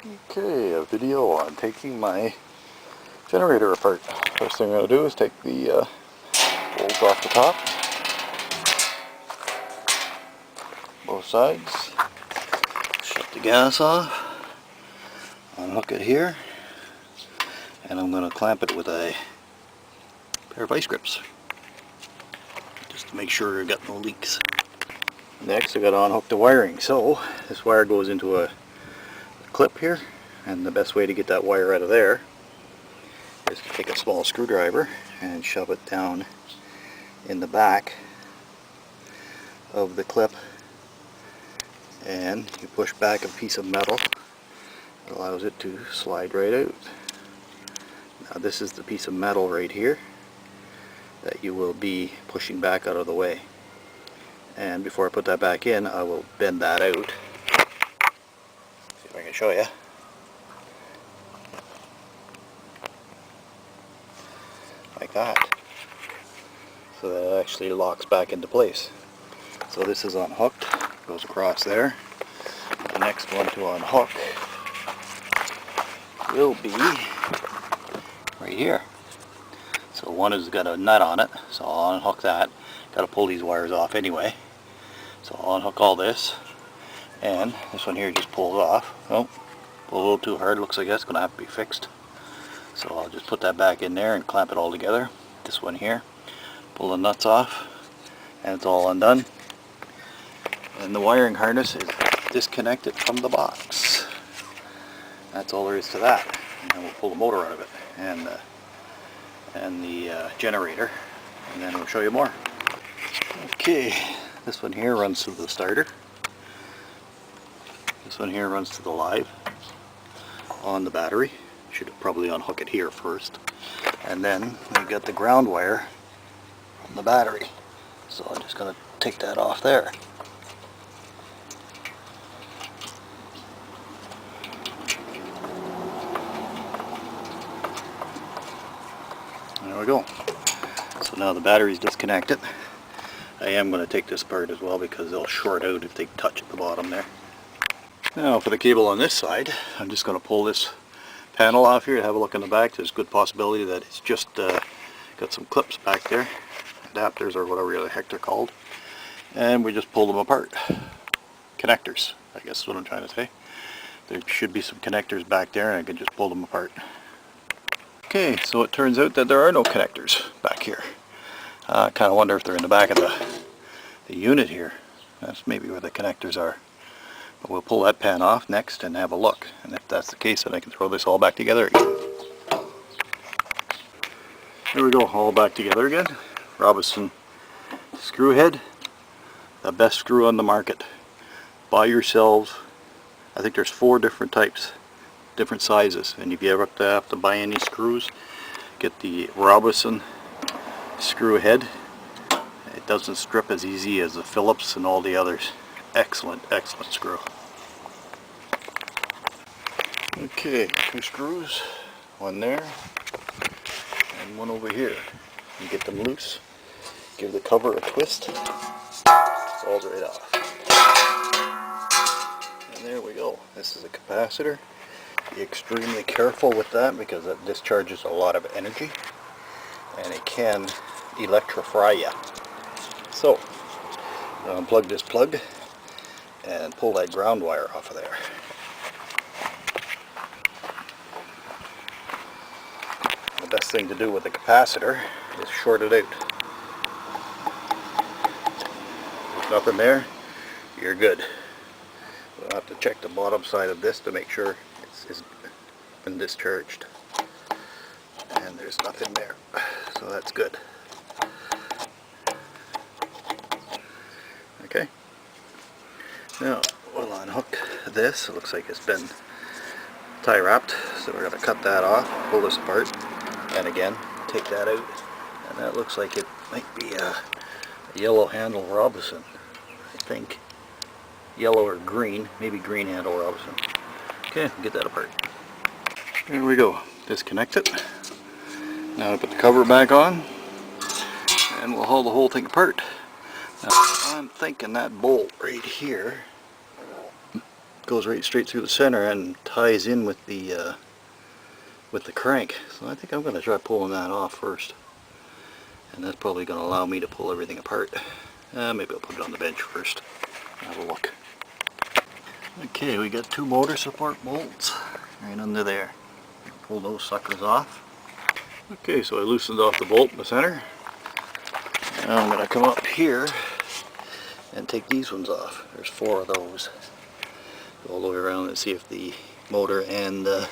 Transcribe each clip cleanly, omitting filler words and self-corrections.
Okay, a video on taking my generator apart. First thing I'm going to do is take the bolts off the top, both sides, shut the gas off, unhook it here, and I'm going to clamp it with a pair of vice grips, just to make sure I've got no leaks. Next I got to unhook the wiring. So this wire goes into a clip here, and the best way to get that wire out of there is to take a small screwdriver and shove it down in the back of the clip, and you push back a piece of metal that allows it to slide right out. Now this is the piece of metal right here that you will be pushing back out of the way, and before I put that back in I will bend that out. See if I can show you. Like that. So that it actually locks back into place. So this is unhooked, goes across there. The next one to unhook will be right here. So one has got a nut on it, so I'll unhook that. Got to pull these wires off anyway. So I'll unhook all this, and this one here just pulls off. Oh, pull a little too hard, looks like that's going to have to be fixed. So I'll just put that back in there and clamp it all together. This one here, pull the nuts off, and it's all undone. And the wiring harness is disconnected from the box. That's all there is to that. And we'll pull the motor out of it, and the generator, and then we'll show you more. Okay, this one here runs to the starter. This one here runs to the live on the battery. Should probably unhook it here first, and then we've got the ground wire from the battery, so I'm just going to take that off there. There we go. So now the battery's disconnected. I am going to take this apart as well because they'll short out if they touch at the bottom there. Now for the cable on this side, I'm just going to pull this panel off here. Have a look in the back. There's a good possibility that it's just got some clips back there, adapters or whatever the heck they're called, and we just pull them apart. Connectors, I guess is what I'm trying to say. There should be some connectors back there, and I can just pull them apart. Okay, so it turns out that there are no connectors back here. I kind of wonder if they're in the back of the unit here. That's maybe where the connectors are. But we'll pull that pan off next and have a look, and if that's the case, then I can throw this all back together again. Here we go, all back together again. Robinson screw head, the best screw on the market. Buy yourselves, I think there's 4 different types, different sizes, and if you ever have to buy any screws, get the Robinson screw head. It doesn't strip as easy as the Phillips and all the others. Excellent, excellent screw. Okay, 2 screws, one there and one over here. You get them loose, give the cover a twist, it falls right off. And there we go. This is a capacitor. Be extremely careful with that because that discharges a lot of energy and it can electrify you. So, unplug this plug and pull that ground wire off of there. The best thing to do with the capacitor is short it out. If there's nothing there, you're good. We'll have to check the bottom side of this to make sure it's been discharged. And there's nothing there, so that's good. Okay. Now we'll unhook this. It looks like it's been tie wrapped, so we're going to cut that off, pull this apart, and again take that out. And that looks like it might be a yellow handle Robinson, I think. Yellow or green, maybe green handle Robinson. Okay, get that apart. There we go. Disconnect it. Now I put the cover back on, and we'll haul the whole thing apart. Now I'm thinking that bolt right here goes right straight through the center and ties in with the crank. So I think I'm going to try pulling that off first, and that's probably going to allow me to pull everything apart. Maybe I'll put it on the bench first. Have a look. Okay, we got 2 motor support bolts right under there. Pull those suckers off. Okay, so I loosened off the bolt in the center. Now I'm going to come up here and take these ones off. There's 4 of those. Go all the way around and see if the motor and the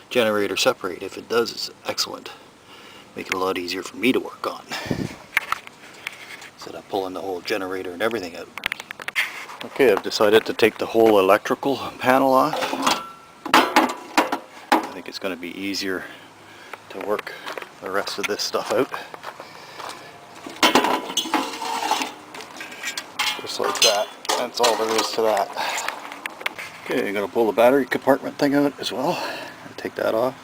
generator separate. If it does, it's excellent. Make it a lot easier for me to work on, instead of pulling the whole generator and everything out. Okay, I've decided to take the whole electrical panel off. I think it's going to be easier to work the rest of this stuff out. Just like that. That's all there is to that. Okay, I'm going to pull the battery compartment thing out as well. And take that off.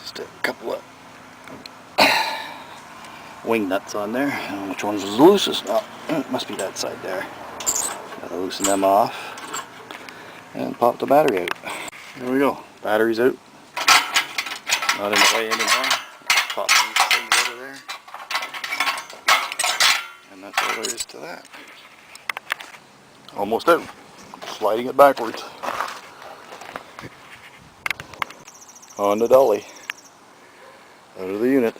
Just a couple of wing nuts on there. I don't know which one's the loosest. Oh, it must be that side there. Gotta loosen them off and pop the battery out. There we go. Battery's out. Not in the way anymore. Pop these things out of there. And that's all there is to that. Almost out. Sliding it backwards. On the dolly. Out of the unit.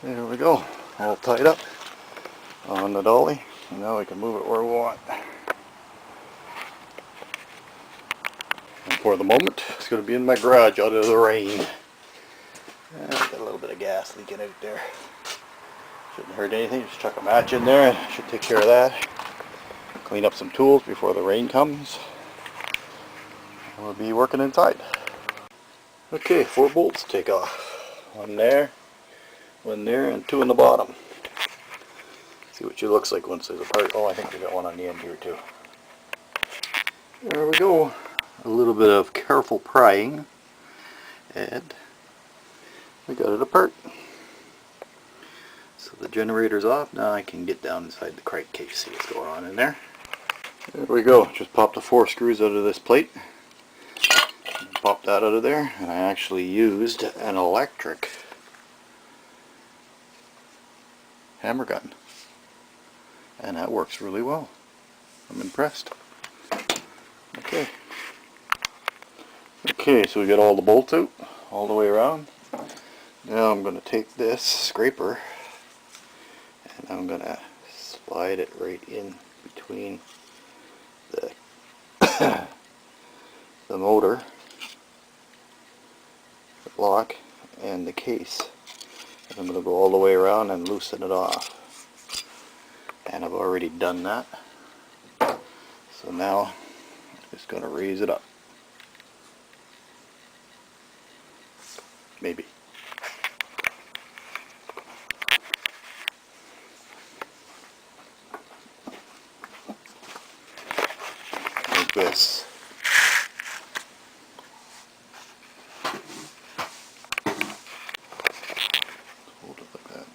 There we go. All tied up on the dolly. And now we can move it where we want. And for the moment, it's going to be in my garage out of the rain. Got a little bit of gas leaking out there. Shouldn't hurt anything. Just chuck a match in there and should take care of that. Clean up some tools before the rain comes. And we'll be working inside. Okay, 4 bolts to take off. 1 there, 1 there, and 2 in the bottom. See what she looks like once there's a part. Oh, I think we got 1 on the end here too. There we go. A little bit of careful prying, and we got it apart. So the generator's off. Now I can get down inside the crankcase, see what's going on in there. There we go. Just popped the 4 screws out of this plate. Pop that out of there, and I actually used an electric hammer gun, and that works really well. I'm impressed. Okay, so we got all the bolts out all the way around. Now I'm going to take this scraper and I'm going to slide it right in between the the motor, the block, and the case. And I'm going to go all the way around and loosen it off. And I've already done that. So now I'm just going to raise it up. Maybe. Like this. Hold it like that.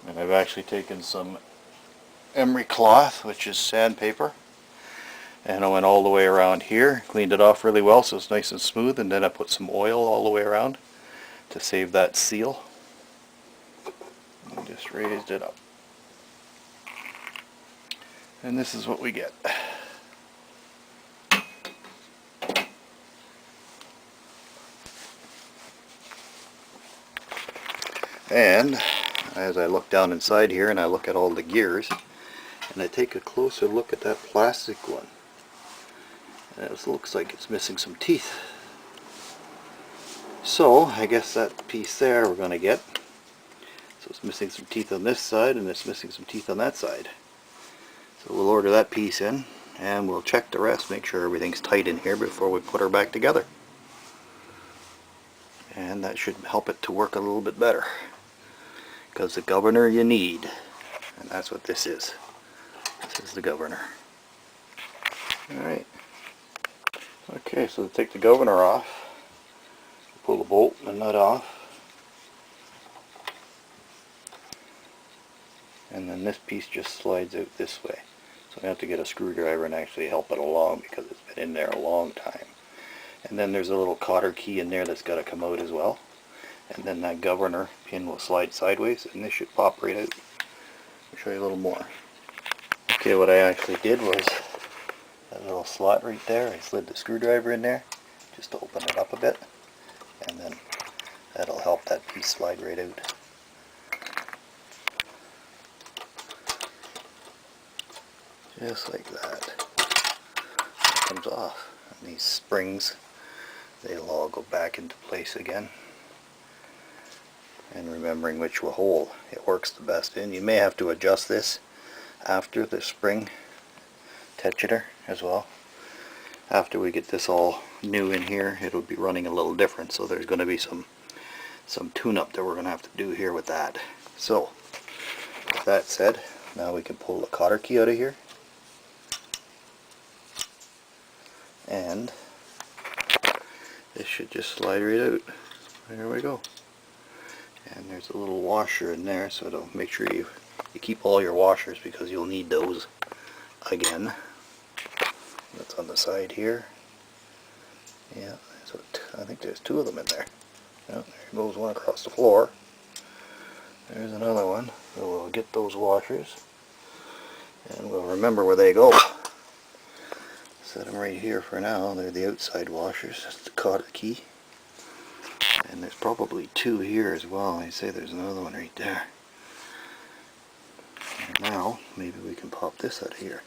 And I've actually taken some emery cloth, which is sandpaper, and I went all the way around here, cleaned it off really well so it's nice and smooth, and then I put some oil all the way around to save that seal. And just raised it up. And this is what we get. And as I look down inside here and I look at all the gears, and I take a closer look at that plastic one, and it looks like it's missing some teeth. So I guess that piece there we're going to get. So it's missing some teeth on this side and it's missing some teeth on that side. So we'll order that piece in and we'll check the rest, make sure everything's tight in here before we put her back together. And that should help it to work a little bit better. Because the governor you need, and that's what this is. This is the governor. Alright. Okay, so to take the governor off, pull the bolt and nut off. and then this piece just slides out this way. So I have to get a screwdriver and actually help it along because it's been in there a long time. And then there's a little cotter key in there that's got to come out as well. And then that governor pin will slide sideways, and this should pop right out. I'll show you a little more. Okay, what I actually did was that little slot right there, I slid the screwdriver in there just to open it up a bit, and then that'll help that piece slide right out. Just like that. It comes off. And these springs, they'll all go back into place again. And remembering which hole it works the best in. You may have to adjust this after the spring tensioner as well. After we get this all new in here, it'll be running a little different, so there's going to be some tune-up that we're going to have to do here with that. So, with that said, now we can pull the cotter key out of here, and this should just slide right out. There we go. And there's a little washer in there, so to make sure you keep all your washers, because you'll need those again. That's on the side here. Yeah, so I think there's two of them in there. Yep, there goes one across the floor. There's another one. So we'll get those washers, and we'll remember where they go. Set them right here for now. They're the outside washers. That's the cotter key. And there's probably two here as well. I say there's another one right there. And now, maybe we can pop this out of here.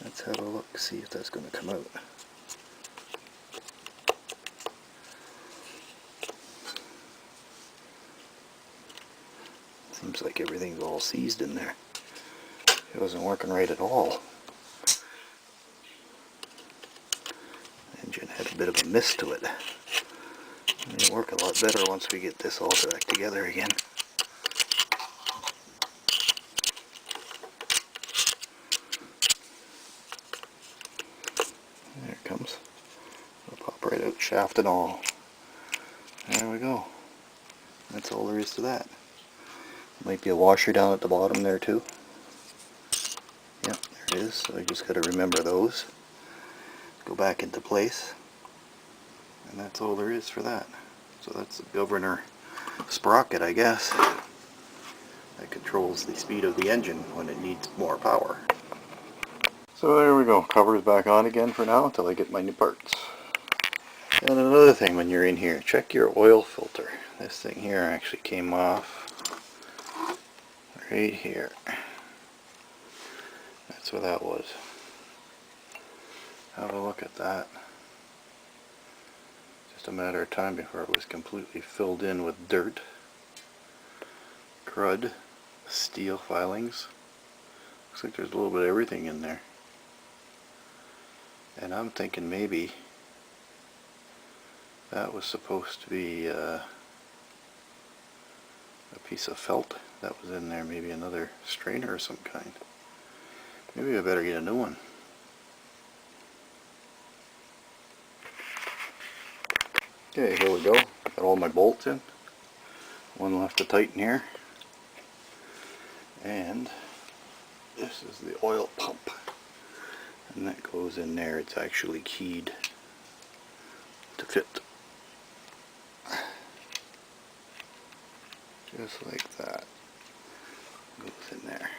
Let's have a look, see if that's going to come out. Seems like everything's all seized in there. It wasn't working right at all. The engine had a bit of a miss to it. It'll work a lot better once we get this all back together again. There it comes. It'll pop right out, shaft and all. There we go. That's all there is to that. Might be a washer down at the bottom there too. Yep, there it is. So I just got to remember those. Go back into place. And that's all there is for that. So that's the governor sprocket, I guess, that controls the speed of the engine when it needs more power. So there we go. Cover's back on again for now until I get my new parts. And another thing when you're in here, check your oil filter. This thing here actually came off right here. That's what that was. Have a look at that. Just a matter of time before it was completely filled in with dirt, crud, steel filings. Looks like there's a little bit of everything in there. And I'm thinking maybe that was supposed to be a piece of felt that was in there, maybe another strainer of some kind. Maybe I better get a new one. Okay, here we go. Got all my bolts in. One left to tighten here. And this is the oil pump. And that goes in there. It's actually keyed to fit. Just like that. Goes in there.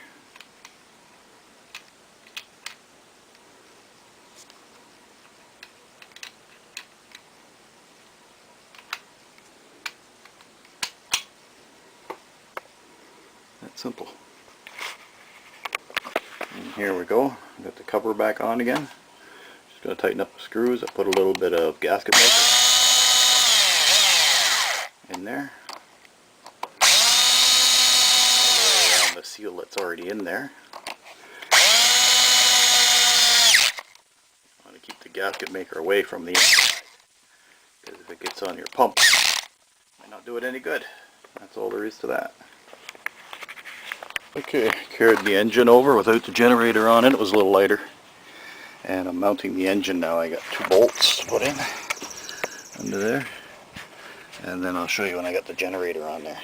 That's simple. And here we go. Got the cover back on again. Just going to tighten up the screws. I put a little bit of gasket maker in there. Around the seal that's already in there. I want to keep the gasket maker away from the inside, because if it gets on your pump, it might not do it any good. That's all there is to that. Okay, carried the engine over without the generator on it. It was a little lighter. And I'm mounting the engine now. I got 2 bolts to put in under there. And then I'll show you when I got the generator on there.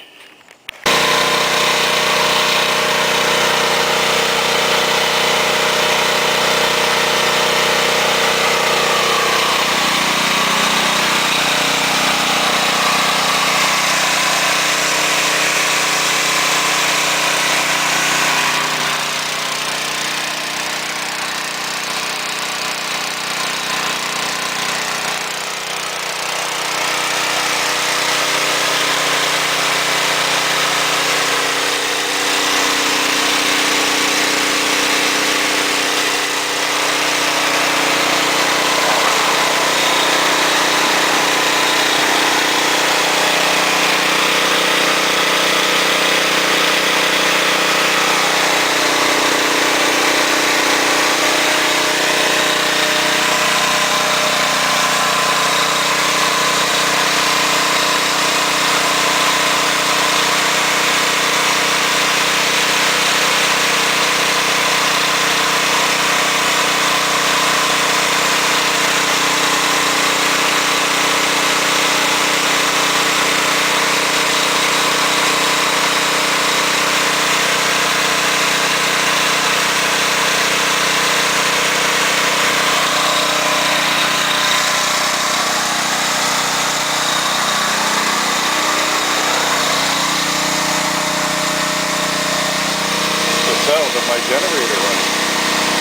generator running.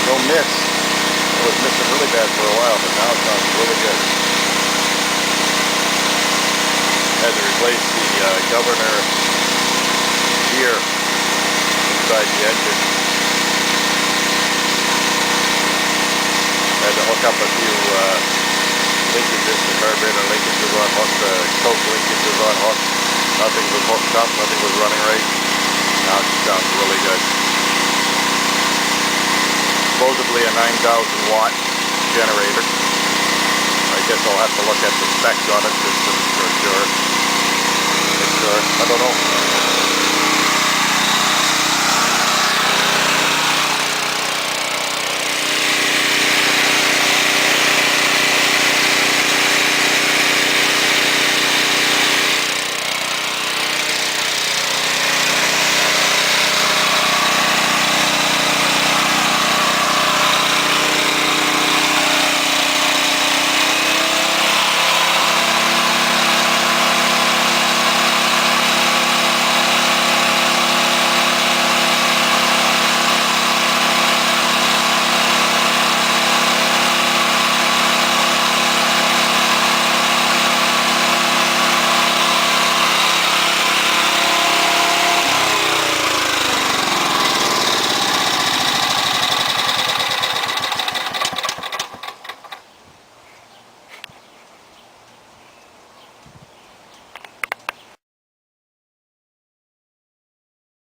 No miss. It was missing really bad for a while, but now it sounds really good. Had to replace the governor gear inside the engine. Had to hook up a few linkages, the carburetor linkages on hook, the coke linkages on hook. Nothing was hooked up, nothing was running right. Now it sounds really good. Supposedly a 9,000 watt generator. I guess I'll have to look at the specs on it just to make sure. I don't know.